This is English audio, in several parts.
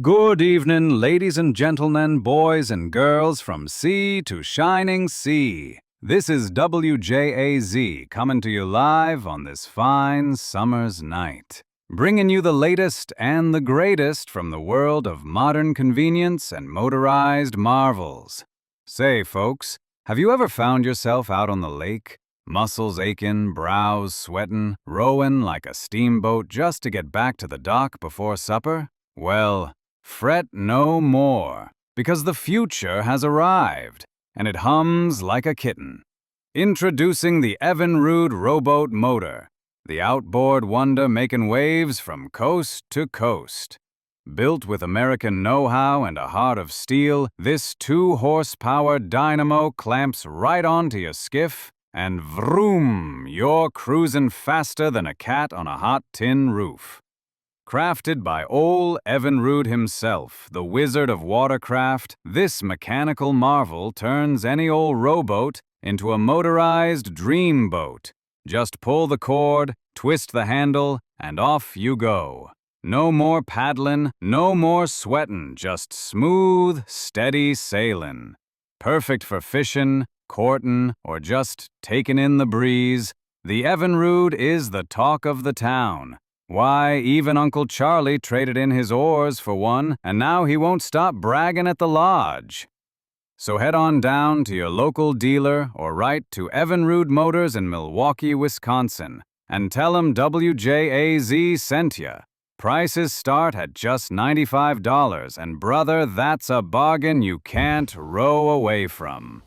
Good evening, ladies and gentlemen, boys and girls from sea to shining sea. This is WJAZ coming to you live on this fine summer's night, bringing you the latest and the greatest from the world of modern convenience and motorized marvels. Say, folks, have you ever found yourself out on the lake, muscles aching, brows sweating, rowing like a steamboat just to get back to the dock before supper? Well, fret no more, because the future has arrived, and it hums like a kitten. Introducing the Evinrude Row-Boat Motor, the outboard wonder making waves from coast to coast. Built with American know-how and a heart of steel, this 2-horsepower dynamo clamps right onto your skiff, and vroom, you're cruising faster than a cat on a hot tin roof. Crafted by old Evinrude himself, the wizard of watercraft, this mechanical marvel turns any old rowboat into a motorized dream boat. Just pull the cord, twist the handle, and off you go. No more paddling, no more sweating, just smooth, steady sailing. Perfect for fishing, courting, or just taking in the breeze, the Evinrude is the talk of the town. Why, even Uncle Charlie traded in his oars for one, and now he won't stop bragging at the lodge. So head on down to your local dealer or write to Evinrude Motors in Milwaukee, Wisconsin, and tell them WJAZ sent ya. Prices start at just $95, and brother, that's a bargain you can't row away from.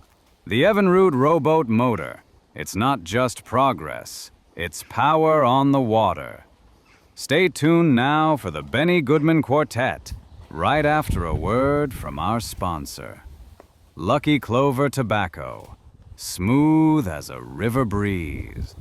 The Evinrude Row-Boat Motor. It's not just progress, it's power on the water. Stay tuned now for the Benny Goodman Quartet, right after a word from our sponsor. Lucky Clover Tobacco, smooth as a river breeze.